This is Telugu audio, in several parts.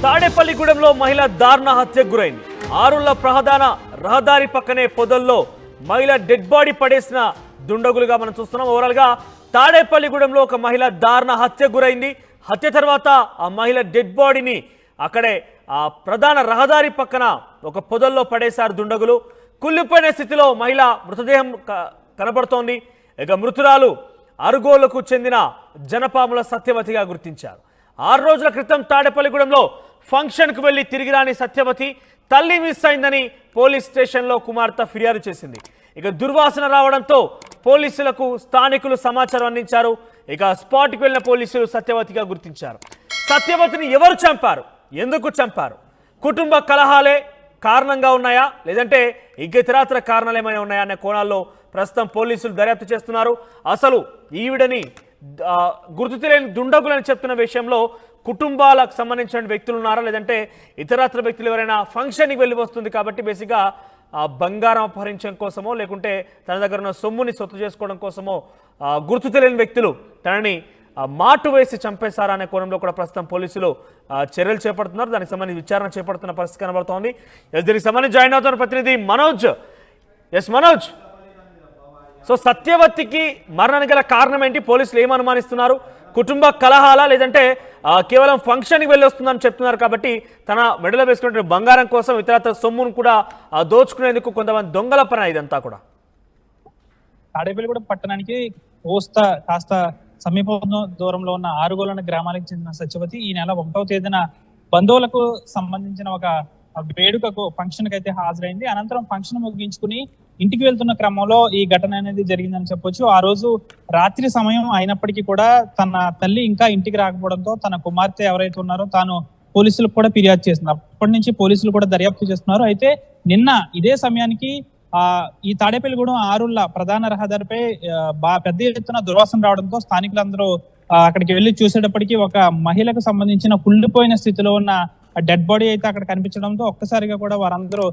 తాడేపల్లిగూడెంలో మహిళ దారుణ హత్యకు గురైంది. ఆరుళ్ల ప్రధాన రహదారి పక్కనే పొదల్లో మహిళ డెడ్ బాడీ పడేసిన దుండగులుగా మనం చూస్తున్నాం. ఓవరాల్ గా తాడేపల్లిగూడెంలో ఒక మహిళ దారుణ హత్యకు గురైంది. హత్య తర్వాత ఆ మహిళ డెడ్ బాడీని అక్కడే ఆ ప్రధాన రహదారి పక్కన ఒక పొదల్లో పడేశారు దుండగులు. కుళ్ళిపోయిన స్థితిలో మహిళ మృతదేహం కనబడుతోంది. ఇక మృతురాలు అరుగోలకు చెందిన జనపాముల సత్యవతిగా గుర్తించారు. 6 రోజుల క్రితం తాడేపల్లిగూడెంలో ఫంక్షన్కు వెళ్లి తిరిగి రాని సత్యవతి తల్లి మిస్ అయిందని పోలీస్ స్టేషన్లో కుమార్తె ఫిర్యాదు చేసింది. ఇక దుర్వాసన రావడంతో పోలీసులకు స్థానికులు సమాచారం అందించారు. ఇక స్పాట్కి వెళ్లిన పోలీసులు సత్యవతిగా గుర్తించారు. సత్యవతిని ఎవరు చంపారు, ఎందుకు చంపారు, కుటుంబ కలహాలే కారణంగా ఉన్నాయా లేదంటే ఇతరత్ర కారణాలు ఏమైనా ఉన్నాయా అనే కోణాల్లో ప్రస్తుతం పోలీసులు దర్యాప్తు చేస్తున్నారు. అసలు ఈవిడని గుర్తు తెలియని దుండగులని చెప్తున్న విషయంలో కుటుంబాలకు సంబంధించిన వ్యక్తులు ఉన్నారా లేదంటే ఇతరత్ర వ్యక్తులు ఎవరైనా ఫంక్షన్కి వెళ్ళి వస్తుంది కాబట్టి బేసిక్గా బంగారం అపహరించడం కోసమో లేకుంటే తన దగ్గర ఉన్న సొమ్ముని సొత్తు చేసుకోవడం కోసమో గుర్తు తెలియని వ్యక్తులు తనని మాటు వేసి చంపేశారా అనే కోణంలో కూడా ప్రస్తుతం పోలీసులు చర్యలు చేపడుతున్నారు. దానికి సంబంధించి విచారణ చేపడుతున్న పరిస్థితి కనబడుతోంది. దీనికి సంబంధించి జాయిన్ అవుతున్న ప్రతినిధి మనోజ్. ఎస్ మనోజ్, సో సత్యవతికి మరణానికి గల కారణం ఏంటి, పోలీసులు ఏం అనుమానిస్తున్నారు? కుటుంబ కలహాలా లేదంటే కేవలం ఫంక్షన్కి వెళ్ళి వస్తుందని చెప్తున్నారు కాబట్టి తన మెడలో వేసుకున్న బంగారం కోసం ఇతరత్ర సొమ్మును కూడా దోచుకునేందుకు కొంతమంది దొంగల పని ఇదంతా కూడా? తాడేపల్లిగూడెం పట్టణానికి కాస్త సమీప దూరంలో ఉన్న ఆరుగోలన్న గ్రామానికి చెందిన సత్యవతి ఈ నెల 1వ తేదీన బంధువులకు సంబంధించిన ఒక వేడుకకు ఫంక్షన్ కి అయితే హాజరైంది. అనంతరం ఫంక్షన్ ముగించుకుని ఇంటికి వెళ్తున్న క్రమంలో ఈ ఘటన అనేది జరిగిందని చెప్పొచ్చు. ఆ రోజు రాత్రి సమయం అయినప్పటికీ కూడా తన తల్లి ఇంకా ఇంటికి రాకపోవడంతో తన కుమార్తె ఎవరైతే ఉన్నారో తాను పోలీసులకు కూడా ఫిర్యాదు చేసింది. అప్పటి నుంచి పోలీసులు కూడా దర్యాప్తు చేస్తున్నారు. అయితే నిన్న ఇదే సమయానికి ఈ తాడేపల్లిగూడెం ఆరుళ్ల ప్రధాన రహదారిపై పెద్ద ఎత్తున దుర్వాసన రావడంతో స్థానికులందరూ అక్కడికి వెళ్లి చూసేటప్పటికి ఒక మహిళకు సంబంధించిన కుళ్ళిపోయిన స్థితిలో ఉన్న డెడ్ బాడీ అయితే అక్కడ కనిపించడంతో ఒక్కసారిగా కూడా వారందరూ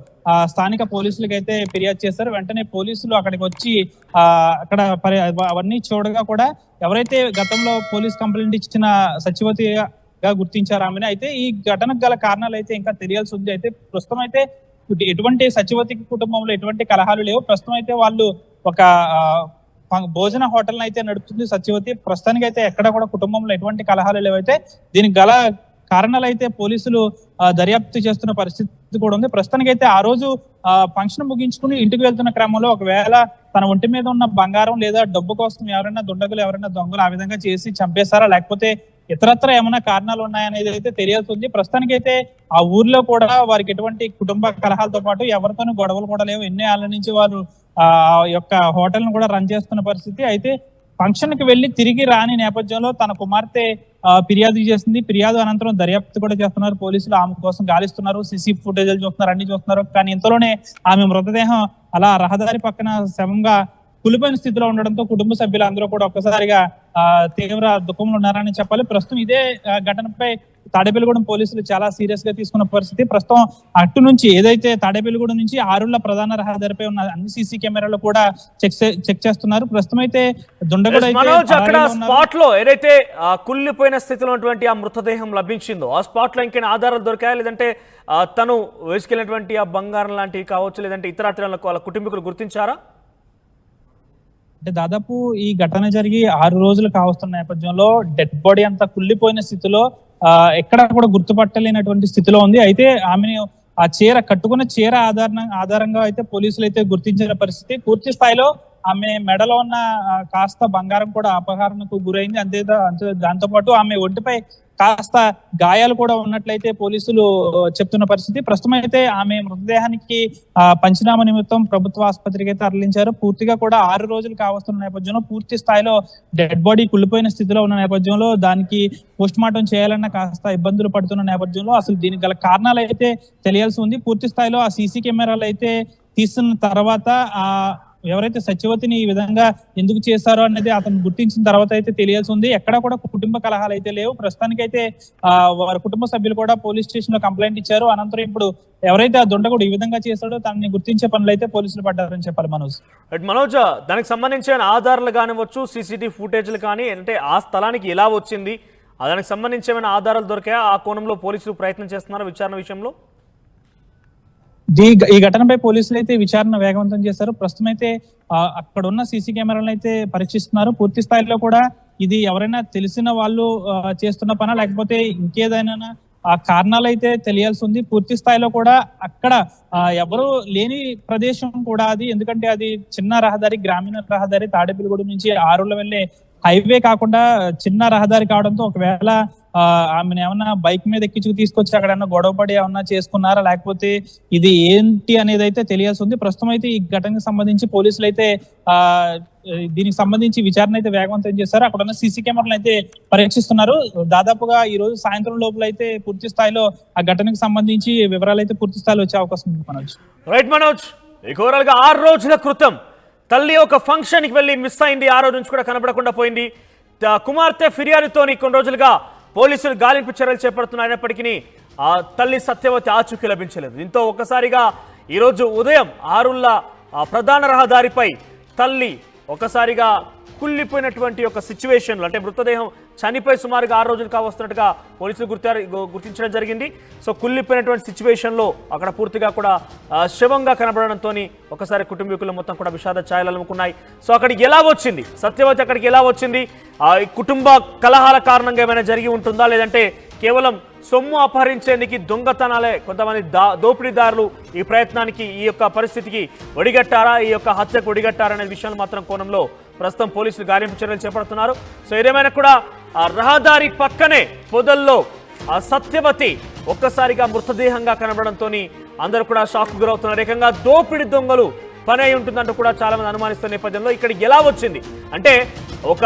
స్థానిక పోలీసులకు అయితే ఫిర్యాదు చేశారు. వెంటనే పోలీసులు అక్కడికి వచ్చి అక్కడ అవన్నీ చూడగా కూడా ఎవరైతే గతంలో పోలీస్ కంప్లైంట్ ఇచ్చిన సత్యవతిగా గుర్తించారు ఆమెను. అయితే ఈ ఘటనకు గల కారణాలు అయితే ఇంకా తెలియాల్సి ఉంది. అయితే ప్రస్తుతం అయితే ఎటువంటి సత్యవతి కుటుంబంలో ఎటువంటి కలహాలు లేవు. ప్రస్తుతం అయితే వాళ్ళు ఒక భోజన హోటల్ అయితే నడుపుతుంది సత్యవతి. ప్రస్తుతానికి అయితే ఎక్కడ కూడా కుటుంబంలో ఎటువంటి కలహాలు లేవైతే దీనికి గల కారణాలు అయితే పోలీసులు దర్యాప్తు చేస్తున్న పరిస్థితి కూడా ఉంది. ప్రస్తుతానికి అయితే ఆ రోజు ఫంక్షన్ ముగించుకుని ఇంటికి వెళ్తున్న క్రమంలో ఒకవేళ తన ఒంటి మీద ఉన్న బంగారం లేదా డబ్బు కోసం ఎవరైనా దుండగులు ఎవరైనా దొంగలు ఆ విధంగా చేసి చంపేశారా లేకపోతే ఇతరత్ర ఏమైనా కారణాలు ఉన్నాయనేది అయితే తెలియాల్సి ఉంది. ప్రస్తుతానికి అయితే ఆ ఊర్లో కూడా వారికి ఎటువంటి కుటుంబ కలహాలతో పాటు ఎవరితోనూ గొడవలు కూడా లేవు. ఎన్ని ఏళ్ల నుంచి వారు ఆ యొక్క హోటల్ ను కూడా రన్ చేస్తున్న పరిస్థితి. అయితే ఫంక్షన్ కి వెళ్లి తిరిగి రాని నేపథ్యంలో తన కుమార్తె ఫిర్యాదు చేసింది. ఫిర్యాదు అనంతరం దర్యాప్తు కూడా చేస్తున్నారు పోలీసులు. ఆమె కోసం గాలిస్తున్నారు, సీసీ ఫుటేజీలు చూస్తున్నారు, అన్ని చూస్తున్నారు. కానీ ఇంతలోనే ఆమె మృతదేహం అలా రహదారి పక్కన శవంగా కులిపోయిన స్థితిలో ఉండడంతో కుటుంబ సభ్యులందరూ కూడా ఒక్కసారిగా తీవ్ర దుఃఖంలో ఉన్నారని చెప్పాలి. ప్రస్తుతం ఇదే ఘటనపై తాడేపల్లిగూడెం పోలీసులు చాలా సీరియస్ గా తీసుకున్న పరిస్థితి. ప్రస్తుతం అటు నుంచి ఏదైతే తాడేపల్లిగూడెం నుంచి ఆరుళ్ల ప్రధాన రహదారిపై ఉన్న అన్ని సీసీ కెమెరాలు కూడా చెక్ చేస్తున్నారు. ప్రస్తుతం అయితే దుండగుడు స్పాట్ లో ఏదైతే కుళ్ళిపోయిన స్థితిలో ఉన్నటువంటి ఆ మృతదేహం లభించిందో ఆ స్పాట్ లో ఇంకైనా ఆధారాలు దొరికాయా లేదంటే తను వేసుకెళ్ళినటువంటి ఆ బంగారం లాంటివి కావచ్చు లేదంటే ఇతర వాళ్ళ కుటుంబీకులు గుర్తించారా? అంటే దాదాపు ఈ ఘటన జరిగి 6 రోజులు కావస్తున్న నేపథ్యంలో డెడ్ బాడీ అంతా కుళ్ళిపోయిన స్థితిలో ఎక్కడ కూడా గుర్తుపట్టలేనటువంటి స్థితిలో ఉంది. అయితే ఆమెను ఆ కట్టుకున్న చీర ఆధారంగా అయితే పోలీసులు అయితే గుర్తించిన పరిస్థితి. పూర్తి స్థాయిలో ఆమె మెడలో ఉన్న కాస్త బంగారం కూడా అపహరణకు గురైంది. అంతే దాంతో పాటు ఆమె ఒంటిపై కాస్త గాయాలు కూడా ఉన్నట్లయితే పోలీసులు చెప్తున్న పరిస్థితి. ప్రస్తుతం అయితే ఆమె మృతదేహానికి పంచనామా నిమిత్తం ప్రభుత్వ ఆసుపత్రికి అయితే తరలించారు. పూర్తిగా కూడా 6 రోజులు కావస్తున్న నేపథ్యంలో పూర్తి స్థాయిలో డెడ్ బాడీ కుళ్ళిపోయిన స్థితిలో ఉన్న నేపథ్యంలో దానికి పోస్ట్ మార్టం చేయాలన్న కాస్త ఇబ్బందులు పడుతున్న నేపథ్యంలో అసలు దీనికి గల కారణాలు అయితే తెలియాల్సి ఉంది. పూర్తి స్థాయిలో ఆ సీసీ కెమెరాలు అయితే తీస్తున్న తర్వాత ఎవరైతే సత్యవతిని ఈ విధంగా ఎందుకు చేశారో అనేది అతను గుర్తించిన తర్వాత అయితే తెలియాల్సి ఉంది. ఎక్కడ కూడా కుటుంబ కలహాలు అయితే లేవు. ప్రస్తుతానికి అయితే వారి కుటుంబ సభ్యులు కూడా పోలీస్ స్టేషన్ లో కంప్లైంట్ ఇచ్చారు. అనంతరం ఇప్పుడు ఎవరైతే ఆ దుండగుడు ఈ విధంగా చేశాడో తనని గుర్తించే పనులు అయితే పోలీసులు పడ్డారని చెప్పాలి. మనోజ్, దానికి సంబంధించిన ఆధారాలు కానివచ్చు, సీసీటీవీ ఫుటేజ్లు కానీ అంటే ఆ స్థలానికి ఎలా వచ్చింది, దానికి సంబంధించి ఏమైనా ఆధారాలు దొరికాయా? ఆ కోణంలో పోలీసులు ప్రయత్నం చేస్తున్నారు విచారణ విషయంలో? ఈ ఘటనపై పోలీసులు అయితే విచారణ వేగవంతం చేశారు. ప్రస్తుతం అయితే అక్కడ ఉన్న సీసీ కెమెరాలను అయితే పరీక్షిస్తున్నారు. పూర్తి స్థాయిలో కూడా ఇది ఎవరైనా తెలిసిన వాళ్ళు చేస్తున్న పనా లేకపోతే ఇంకేదైనా ఆ కారణాలు అయితే తెలియాల్సి ఉంది. పూర్తి స్థాయిలో కూడా అక్కడ ఎవరు లేని ప్రదేశం కూడా అది, ఎందుకంటే అది చిన్న రహదారి, గ్రామీణ రహదారి, తాడేపల్లిగూడెం నుంచి ఆరుల వెళ్ళే హైవే కాకుండా చిన్న రహదారి కావడంతో ఒకవేళ ఆమెను ఏమన్నా బైక్ మీద ఎక్కించుకు తీసుకొచ్చి అక్కడ గొడవ పడి ఏమన్నా చేసుకున్నారా లేకపోతే ఇది ఏంటి అనేది అయితే తెలియాల్సి ఉంది. ప్రస్తుతం అయితే ఈ ఘటనకు సంబంధించి పోలీసులు అయితే దీనికి సంబంధించి విచారణ అయితే వేగవంతం చేశారు. అక్కడ ఉన్న సీసీ కెమెరాలను అయితే పరీక్షిస్తున్నారు. దాదాపుగా ఈ రోజు సాయంత్రం లోపల అయితే పూర్తి స్థాయిలో ఆ ఘటనకు సంబంధించి వివరాలు అయితే పూర్తి స్థాయిలో వచ్చే అవకాశం ఉంది. మనోజ్, రైట్ మనోజ్, ఓవరాల్ గా 6 రోజుల క్రితం తల్లి ఒక ఫంక్షన్ కి వెళ్ళి మిస్ అయింది. ఆ రోజు నుంచి కూడా కనబడకుండా పోయింది. కుమార్తె ఫిర్యాదుతోని కొన్ని రోజులుగా పోలీసులు గాలింపు చర్యలు చేపడుతున్నప్పటికీ ఆ తల్లి సత్యవతి ఆచూకీ లభించలేదు. దీంతో ఒక్కసారిగా ఈరోజు ఉదయం ఆరుల్ల ప్రధాన రహదారిపై తల్లి ఒకసారిగా కుళ్ళిపోయినటువంటి ఒక సిచ్యువేషన్లో, అంటే మృతదేహం చనిపోయి సుమారుగా 6 రోజులు కావస్తున్నట్టుగా పోలీసులు గుర్తించడం జరిగింది. సో కుళ్ళిపోయినటువంటి సిచ్యువేషన్లో అక్కడ పూర్తిగా కూడా శవంగా కనబడడంతో ఒకసారి కుటుంబీకులు మొత్తం కూడా విషాద ఛాయలు అలుముకున్నాయి. సో అక్కడికి ఎలా వచ్చింది సత్యవతి, అక్కడికి ఎలా వచ్చింది? కుటుంబ కలహాల కారణంగా ఏమైనా జరిగి ఉంటుందా, లేదంటే కేవలం సొమ్ము అపహరించేందుకు దొంగతనాలే కొంతమంది దోపిడీదారులు ఈ ప్రయత్నానికి, ఈ యొక్క పరిస్థితికి ఒడిగట్టారా, ఈ యొక్క హత్యకు ఒడిగట్టారా అనే విషయాలు మాత్రం కోణంలో ప్రస్తుతం పోలీసులు గాలింపు చర్యలు చేపడుతున్నారు. సో ఏదేమైనా కూడా ఆ రహదారి పక్కనే పొదల్లో ఆ సత్యవతి ఒక్కసారిగా మృతదేహంగా కనబడంతో అందరూ కూడా షాక్ గురవుతున్నారు. ఏకంగా దోపిడీ దొంగలు పని అయి ఉంటుందంటూ కూడా చాలా మంది అనుమానిస్తున్న నేపథ్యంలో ఇక్కడ ఎలా వచ్చింది అంటే ఒక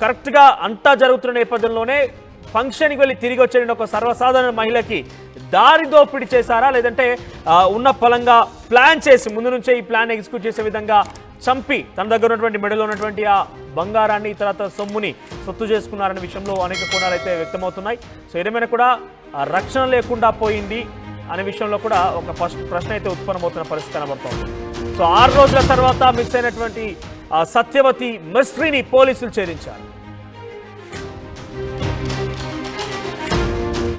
కరెక్ట్గా అంతా జరుగుతున్న నేపథ్యంలోనే ఫంక్షన్కి వెళ్ళి తిరిగి వచ్చే ఒక సర్వసాధారణ మహిళకి దారి దోపిడీ చేశారా, లేదంటే ఉన్న పలంగా ప్లాన్ చేసి ముందు నుంచే ఈ ప్లాన్ ఎగ్జిక్యూట్ చేసే విధంగా చంపి తన దగ్గర ఉన్నటువంటి మెడలో ఉన్నటువంటి ఆ బంగారాన్ని తర్వాత సొమ్ముని సొత్తు చేసుకున్నారనే విషయంలో అనేక కోణాలు అయితే వ్యక్తమవుతున్నాయి. సో ఏదేమైనా కూడా రక్షణ లేకుండా పోయింది అనే విషయంలో కూడా ఒక ఫస్ట్ ప్రశ్న అయితే ఉత్పన్నమవుతున్న పరిస్థితి కనబడుతోంది. సో 6 రోజుల తర్వాత మిస్ అయినటువంటి సత్యవతి మిస్టరీని పోలీసులు ఛేదించారు.